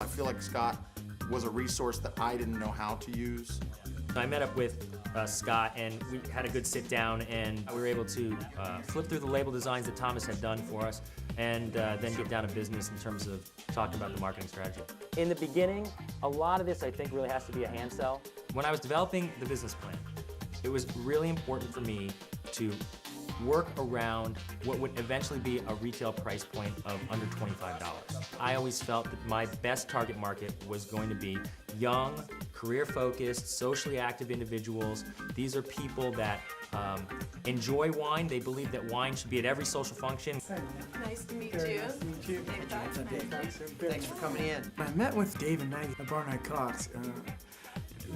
I feel like Scott was a resource that I didn't know how to use. I met up with Scott and we had a good sit down, and we were able to flip through the label designs that Thomas had done for us, and then get down to business in terms of talking about the marketing strategy. In the beginning, a lot of this I think really has to be a hand sell. When I was developing the business plan, it was really important for me to work around what would eventually be a retail price point of under $25. I always felt that my best target market was going to be young, career-focused, socially active individuals. These are people that enjoy wine. They believe that wine should be at every social function. Nice to meet you. Nice to meet you. David Dodge. Thanks for coming in. I met with Dave and Maggie at Barnard Cox.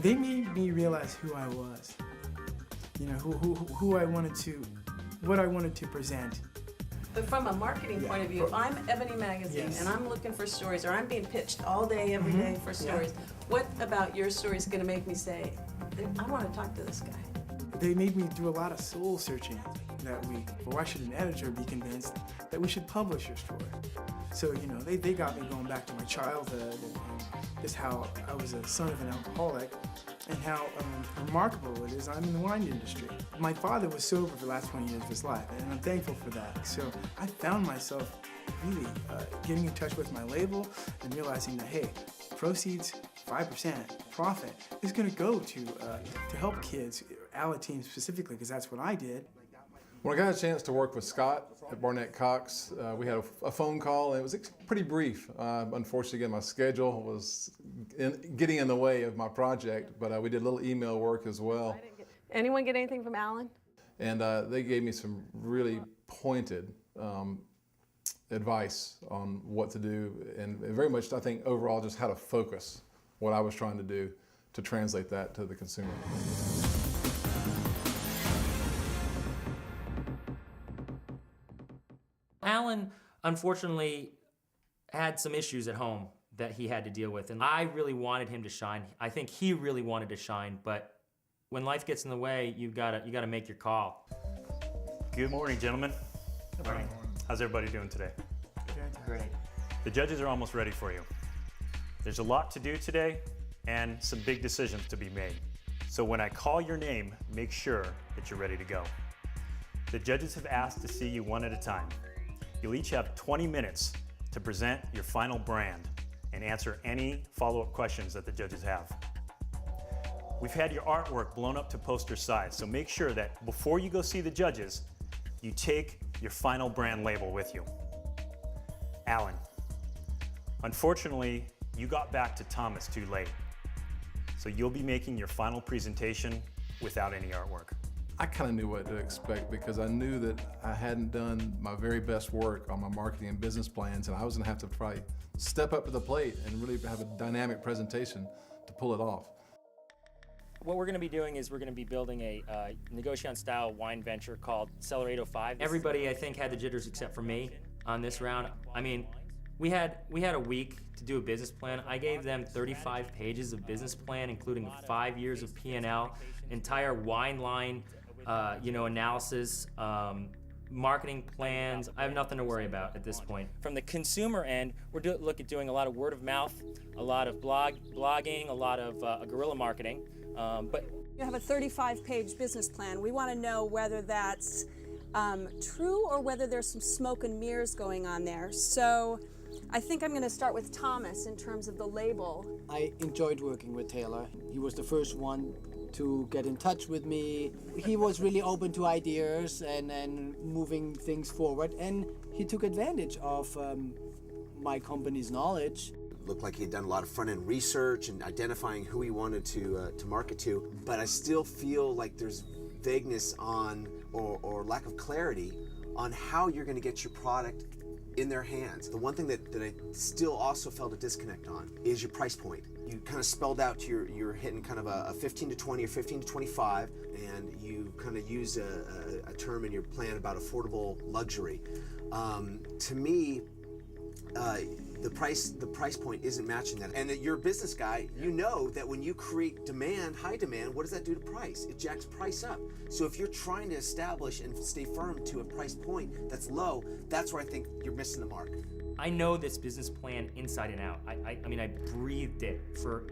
They made me realize who I was. You know, who I wanted to, what I wanted to present. But from a marketing point of view, if I'm Ebony Magazine and I'm looking for stories, or I'm being pitched all day, every day for stories, what about your story is going to make me say, I want to talk to this guy? They made me do a lot of soul searching that week. Or why should an editor be convinced that we should publish your story? So, you know, they got me going back to my childhood and just how I was a son of an alcoholic and how remarkable it is I'm in the wine industry. My father was sober for the last 20 years of his life, and I'm thankful for that. So I found myself really getting in touch with my label and realizing that, hey, proceeds, 5% profit is going to go to help kids, ALA teams specifically, because that's what I did. When I got a chance to work with Scott at Barnard Cox, we had a phone call, and it was pretty brief. Unfortunately, again, my schedule was getting in the way of my project, but we did a little email work as well. Anyone get anything from Alan? And they gave me some really pointed advice on what to do, and very much, I think, overall, just how to focus what I was trying to do to translate that to the consumer. Alan, unfortunately, had some issues at home that he had to deal with, and I really wanted him to shine. I think he really wanted to shine, but when life gets in the way, you gotta make your call. Good morning, gentlemen. Good morning. How's everybody doing today? Great. The judges are almost ready for you. There's a lot to do today and some big decisions to be made. So when I call your name, make sure that you're ready to go. The judges have asked to see you one at a time. You'll each have 20 minutes to present your final brand and answer any follow-up questions that the judges have. We've had your artwork blown up to poster size, so make sure that before you go see the judges, you take your final brand label with you. Alan, unfortunately, you got back to Thomas too late, so you'll be making your final presentation without any artwork. I kind of knew what to expect because I knew that I hadn't done my very best work on my marketing and business plans, and I was going to have to probably step up to the plate and really have a dynamic presentation to pull it off. What we're going to be doing is we're going to be building a Negociant-style wine venture called Cellar 805. Everybody, I think, had the jitters except for me on this round. I mean, we had a week to do a business plan. I gave them 35 pages of business plan, including 5 years of P&L, entire wine line, analysis, marketing plans. I have nothing to worry about at this point. From the consumer end, we're doing a lot of word of mouth, a lot of blogging, a lot of guerrilla marketing. But you have a 35-page business plan. We want to know whether that's true or whether there's some smoke and mirrors going on there. So I think I'm going to start with Thomas in terms of the label. I enjoyed working with Taylor. He was the first one to get in touch with me. He was really open to ideas and moving things forward, and he took advantage of my company's knowledge. Looked like he had done a lot of front-end research and identifying who he wanted to market to, but I still feel like there's vagueness on or lack of clarity on how you're going to get your product in their hands. The one thing that I still also felt a disconnect on is your price point. You kind of spelled out you're hitting kind of a 15 to 20 or 15 to 25, and you kind of use a term in your plan about affordable luxury. To me, the price point isn't matching that. And that you're a business guy, you know that when you create demand, high demand, what does that do to price? It jacks price up. So if you're trying to establish and stay firm to a price point that's low, that's where I think you're missing the mark. I know this business plan inside and out. I mean, I breathed it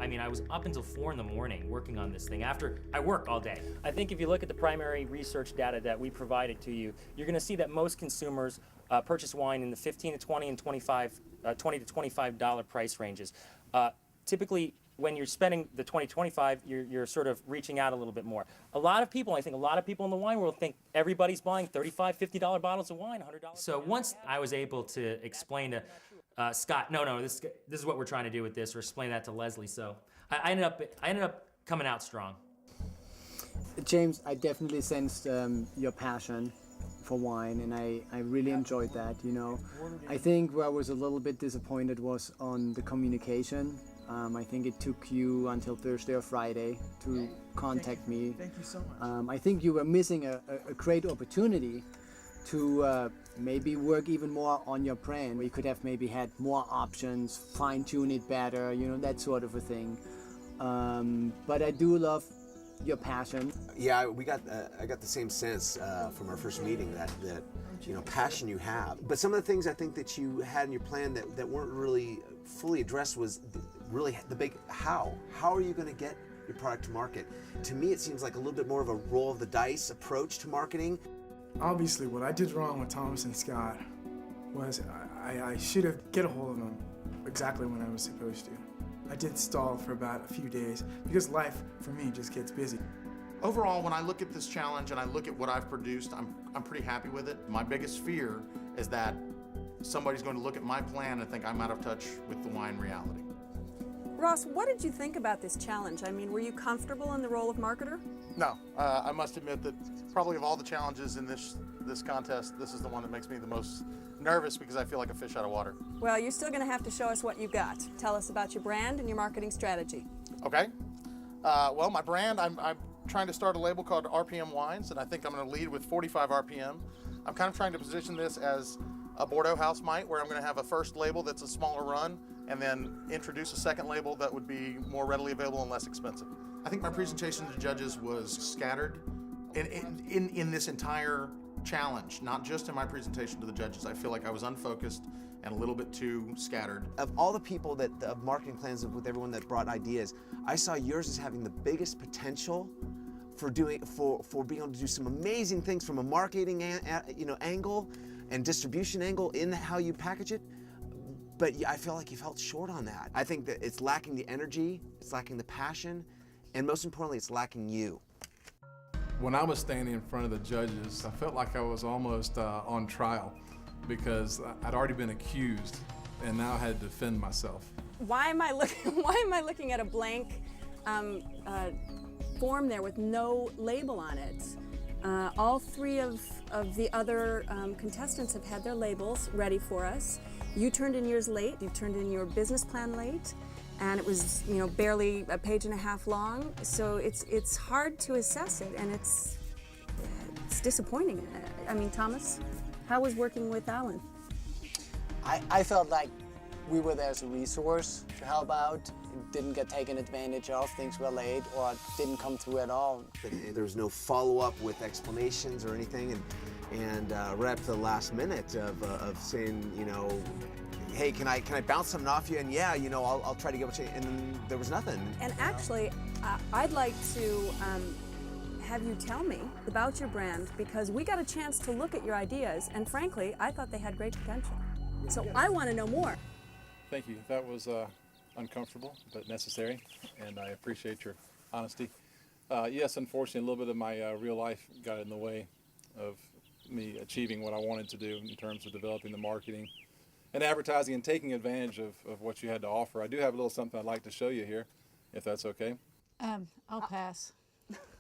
I was up until 4 in the morning working on this thing after I work all day. I think if you look at the primary research data that we provided to you, you're gonna see that most consumers purchase wine in the $15 to $20 and $20 to $25 price ranges. Typically, when you're spending the $20 to $25, you're sort of reaching out a little bit more. I think a lot of people in the wine world think everybody's buying $35, $50 bottles of wine, $100. So once I was able to explain to Scott, no, this is what we're trying to do with this, or explain that to Leslie. So I ended up coming out strong. James, I definitely sensed your passion for wine, and I really enjoyed that, you know. I think where I was a little bit disappointed was on the communication. I think it took you until Thursday or Friday to contact me. Thank you so much. I think you were missing a great opportunity to maybe work even more on your brand, where you could have maybe had more options, fine-tune it better, you know, that sort of a thing. But I do love your passion. Yeah, I got the same sense from our first meeting that you know, passion you have. But some of the things I think that you had in your plan that weren't really fully addressed was really the big how. How are you going to get your product to market? To me, it seems like a little bit more of a roll of the dice approach to marketing. Obviously, what I did wrong with Thomas and Scott was I should have get a hold of them exactly when I was supposed to. I did stall for about a few days because life for me just gets busy. Overall, when I look at this challenge and I look at what I've produced, I'm pretty happy with it. My biggest fear is that somebody's going to look at my plan and think I'm out of touch with the wine reality. Ross, what did you think about this challenge? I mean, were you comfortable in the role of marketer? No, I must admit that probably of all the challenges in this contest, this is the one that makes me the most nervous because I feel like a fish out of water. Well, you're still going to have to show us what you've got. Tell us about your brand and your marketing strategy. Okay. Well, my brand, I'm trying to start a label called RPM Wines, and I think I'm going to lead with 45 RPM. I'm kind of trying to position this as a Bordeaux house might, where I'm going to have a first label that's a smaller run, and then introduce a second label that would be more readily available and less expensive. I think my presentation to the judges was scattered in this entire challenge, not just in my presentation to the judges. I feel like I was unfocused and a little bit too scattered. Of all the people of marketing plans with everyone that brought ideas, I saw yours as having the biggest potential for being able to do some amazing things from a marketing angle and distribution angle in how you package it. But I feel like you felt short on that. I think that it's lacking the energy, it's lacking the passion, and most importantly, it's lacking you. When I was standing in front of the judges, I felt like I was almost on trial because I'd already been accused and now I had to defend myself. Why am I looking at a blank form there with no label on it? All three of the other contestants have had their labels ready for us. You turned in yours late. You turned in your business plan late, and it was, you know, barely a page and a half long. So it's hard to assess it, and it's disappointing. I mean, Thomas, how was working with Alan? I felt like we were there as a resource to help out. It didn't get taken advantage of, things were late or didn't come through at all. There was no follow-up with explanations or anything, and right up to the last minute of saying, you know, hey, can I bounce something off you? And yeah, you know, I'll try to get what you. And then there was nothing. And actually, I'd like to have you tell me about your brand, because we got a chance to look at your ideas, and frankly, I thought they had great potential. So I want to know more. Thank you. That was uncomfortable, but necessary, and I appreciate your honesty. Yes, unfortunately, a little bit of my real life got in the way of me achieving what I wanted to do in terms of developing the marketing and advertising and taking advantage of what you had to offer. I do have a little something I'd like to show you here, if that's okay. I'll pass.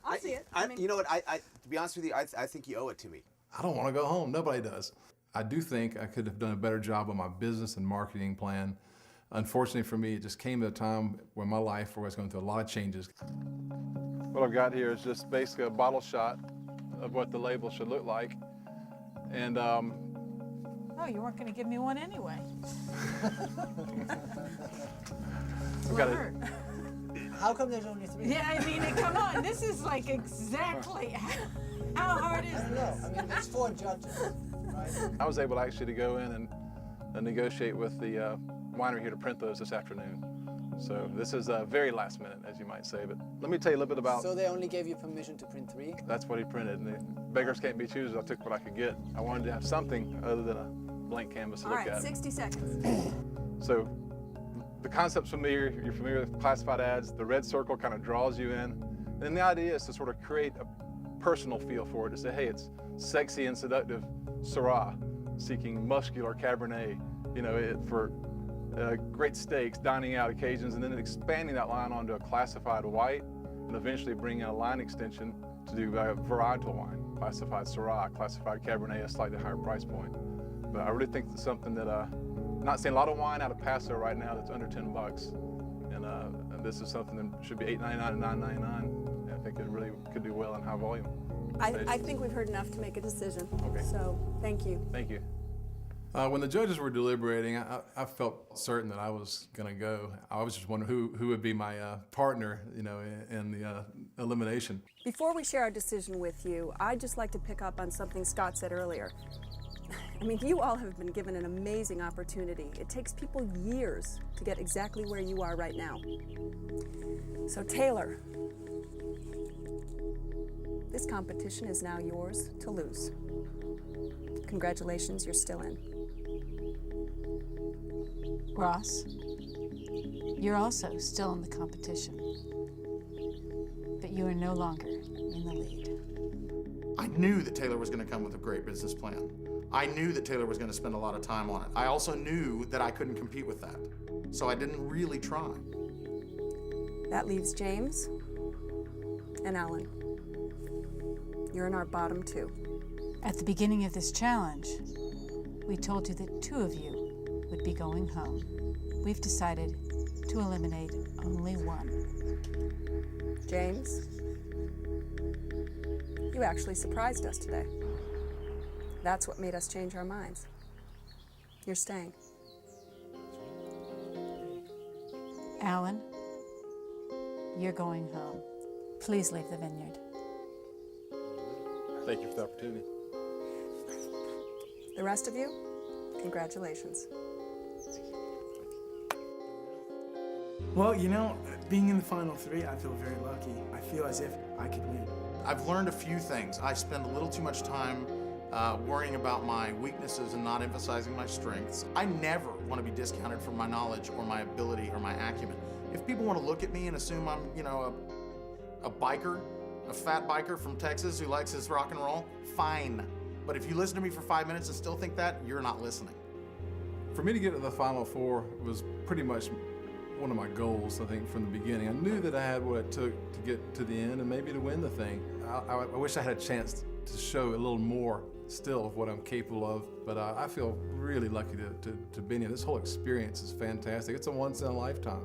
I'll see it. You know what? To be honest with you, I think you owe it to me. I don't want to go home. Nobody does. I do think I could have done a better job on my business and marketing plan. Unfortunately for me, it just came at a time where my life where I was going through a lot of changes. What I've got here is just basically a bottle shot of what the label should look like. And Oh, you weren't going to give me one anyway. I've got it. How come there's only 3? Yeah, I mean, come on. This is like exactly how hard is No, this? I mean, there's 4 judges, right? I was able actually to go in and negotiate with the winery here to print those this afternoon. So this is very last minute, as you might say. But let me tell you a little bit about. So they only gave you permission to print 3? That's what he printed. And the beggars can't be choosers. I took what I could get. I wanted to have something other than a blank canvas to All look right, at. 60 seconds. So the concept's familiar. You're familiar with classified ads. The red circle kind of draws you in. And the idea is to sort of create a personal feel for it, to say, hey, it's sexy and seductive Syrah, seeking muscular Cabernet, you know, for great steaks, dining out occasions, and then expanding that line onto a classified white, and eventually bringing a line extension to do a varietal wine, classified Syrah, classified Cabernet, a slightly higher price point. But I really think it's something that, I'm not seeing a lot of wine out of Paso right now that's under $10. And this is something that should be $8.99 and $9.99. I think it really could do well in high volume. I think we've heard enough to make a decision. Okay. So, thank you. Thank you. When the judges were deliberating, I felt certain that I was going to go. I was just wondering who would be my partner, you know, in the elimination. Before we share our decision with you, I'd just like to pick up on something Scott said earlier. I mean, you all have been given an amazing opportunity. It takes people years to get exactly where you are right now. So, Taylor, this competition is now yours to lose. Congratulations, you're still in. Ross, you're also still in the competition, but you are no longer in the lead. I knew that Taylor was going to come with a great business plan. I knew that Taylor was going to spend a lot of time on it. I also knew that I couldn't compete with that. So I didn't really try. That leaves James and Alan. You're in our bottom 2. At the beginning of this challenge, we told you that 2 of you would be going home. We've decided to eliminate only 1. James, you actually surprised us today. That's what made us change our minds. You're staying. Alan, you're going home. Please leave the vineyard. Thank you for the opportunity. The rest of you, congratulations. Well, you know, being in the final 3, I feel very lucky. I feel as if I could win. I've learned a few things. I spend a little too much time worrying about my weaknesses and not emphasizing my strengths. I never want to be discounted for my knowledge or my ability or my acumen. If people want to look at me and assume I'm, you know, a biker, a fat biker from Texas who likes his rock and roll, fine. But if you listen to me for 5 minutes and still think that, you're not listening. For me to get to the Final Four was pretty much one of my goals, I think, from the beginning. I knew that I had what it took to get to the end and maybe to win the thing. I wish I had a chance to show a little more still of what I'm capable of, but I feel really lucky to be in here. This whole experience is fantastic. It's a once in a lifetime.